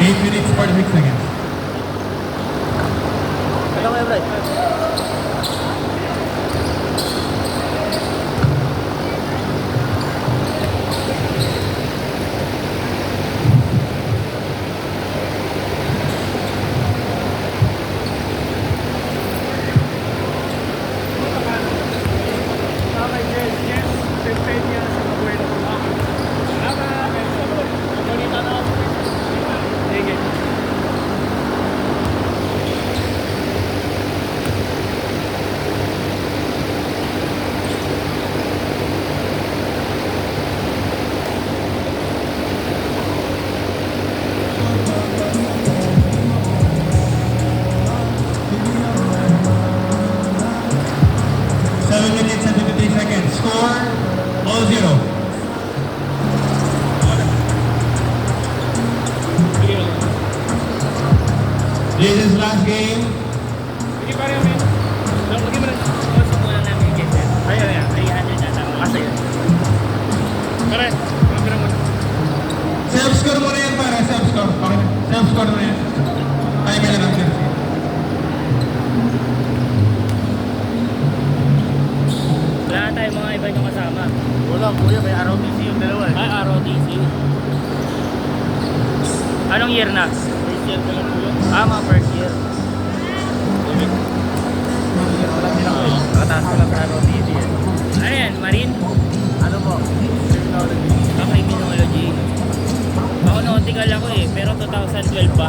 8 minutes, 46 seconds. Hello, my brother. 7 minutes and 53 seconds. Score 0-0. This is last game. Sige, pare kami. Lagi mo na. Gusto muna namin yung guest. Ayan. 300 na lang. Asa yun? Pare, pira mo. Self-score muna yan para. Self-score. Okay na. Self-score muna yan. Ay, may lang sir. Wala tayo mga iba yung kasama. Wala, kuya, may ROTC yung dalawa eh. Ay, ROTC. Anong year na? First year ka lang kuya. Mga first year. Wala din ako eh. Nakataas ko lang sa ROTC eh. Ano yan? Marine? Ano po? Terminology. Criminology. Ako nautical ako eh, pero 2012 pa.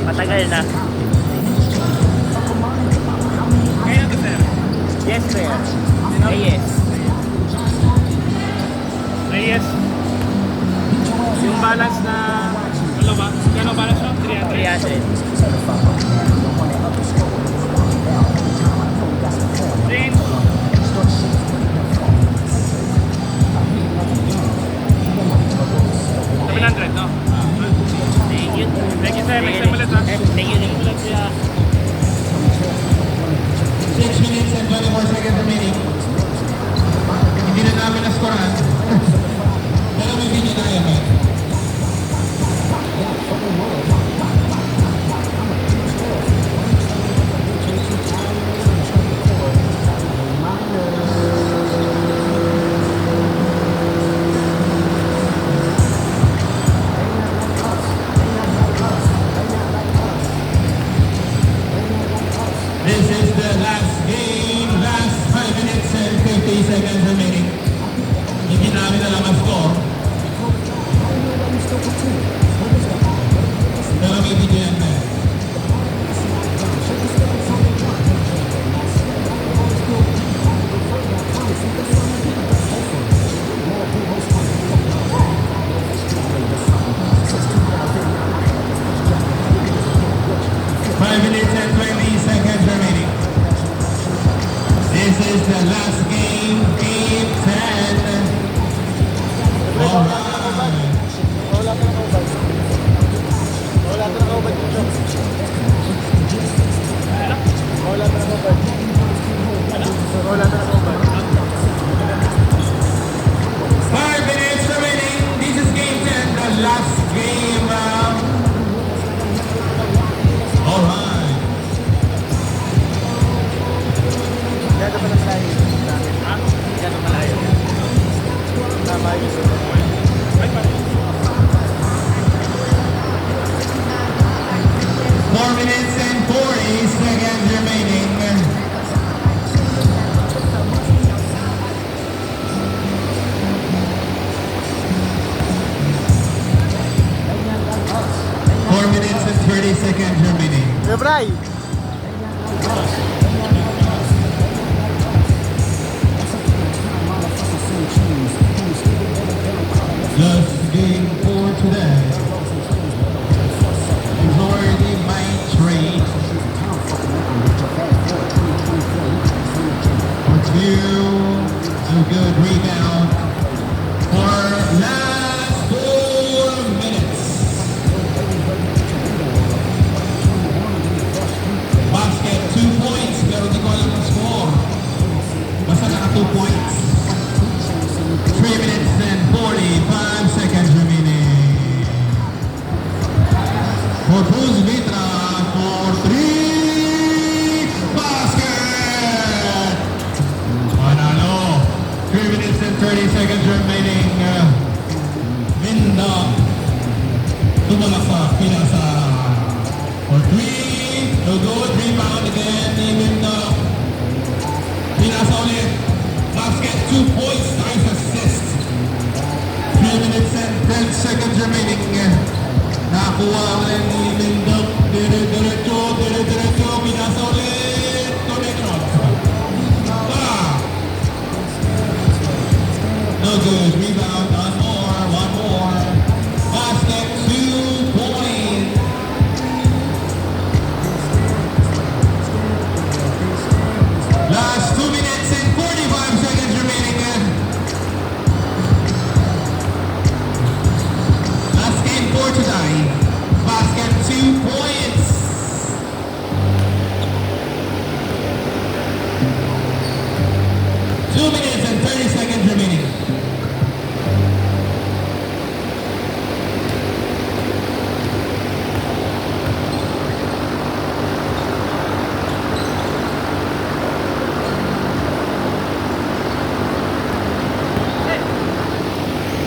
Matagal na. Kaya to sir? Yes, sir. Yes. Yes. Yung balance na, ano ba? Kano balance mo? 300? 300. Then, 700, no? Thank you. Thank you sir, next time ulit ha. Thank you. Ulit siya. 6 minutes and 24 seconds remaining. Hindi na namin na-scorean. Pero may video tayo, man. This is the last game, last 5 minutes and 50 seconds remaining. Hindi namin alam ang score. Pero may video yan tayo. Five minutes and 20 seconds remaining. This is the last game, game 10. Alright. Wala ka ng ubad. Wala ka ng ubad dito. Wala ka ng ubad. Wala ka ng ubad. 5 minutes remaining. This is game 10, the last game. Alright. Gano'n pa lang tayo. Ha? Gano'n pa tayo. Tama yun. Ay, pa. 4 minutes and 40 seconds remaining. Four minutes and 30 seconds remaining. Yo, Bray! Last game for today. Enjoy the main trade. A good rebound for last 4 minutes. Basket 2 points. Tumalakpak, pinasa. For 3, no good. Rebound again, even though. Pinasa ulit. Basket, 2 points, nice assist. 3 minutes and 10 seconds remaining. Nakakuha ulit ni Lindok. Dire-diretso. Pinasa ulit. Connection. No good. Rebound. One more. Basket, 2 points. Last 2 minutes and 45 seconds remaining. Last game for today. Basket, 2 points. Two minutes and 30 seconds remaining.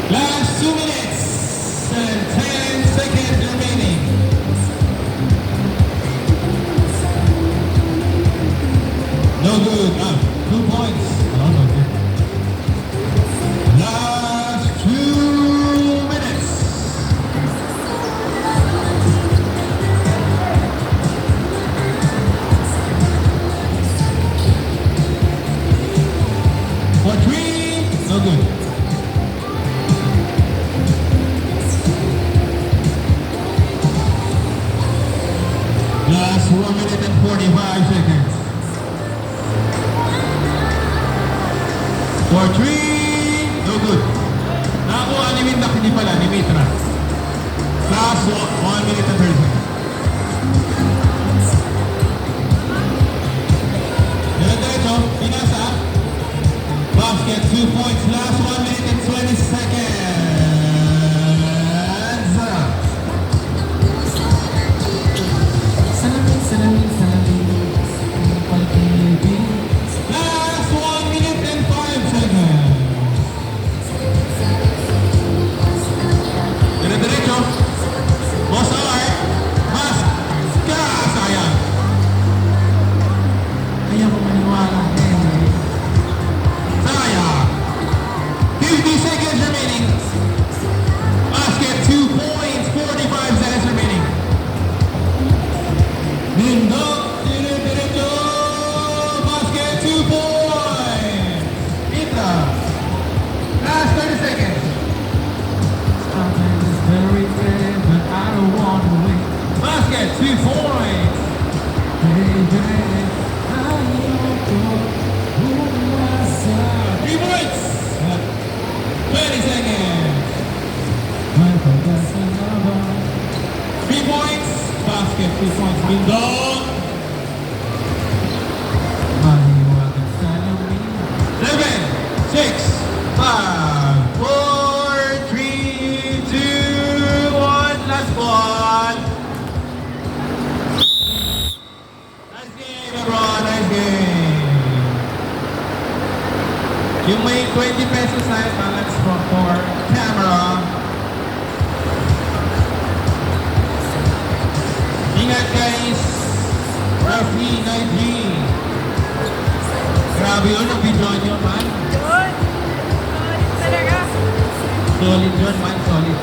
Last 2 minutes and 10 seconds remaining. No good. 2 points. No good. Last 2 minutes. For 3, no good. Last 1 minute and 45 seconds. For 3, no good. Nakakuha ni Windak, hindi pala, ni Mitra. Last 1 minute and 30 seconds. Dire-diretso, pinasa. Basket, 2 points. Last 1 minute and 20 seconds. Last 1 minute and 5 seconds. Dire-diretso. Boss Art. Mas. Sayang. Ayaw ko maniwala. Sayang. 50 seconds remaining. Basket, 2 points. 45 seconds remaining. Lindok. Dire-diretso. Basket, 2 points. Mitra. Last 30 seconds. Basket, 2 points. 3 points. 20 seconds. 3 points. Basket, 2 points. Lindok. 7, 6, 5, 4, 3, 2, 1. Last one. Nice game, everyone. Nice game. Yung may 20 pesos na balance for camera. Ingat guys. Referee 19. Grabe yun ang video nyo, man. Yun! Solid talaga! Solid yun, man. Solid.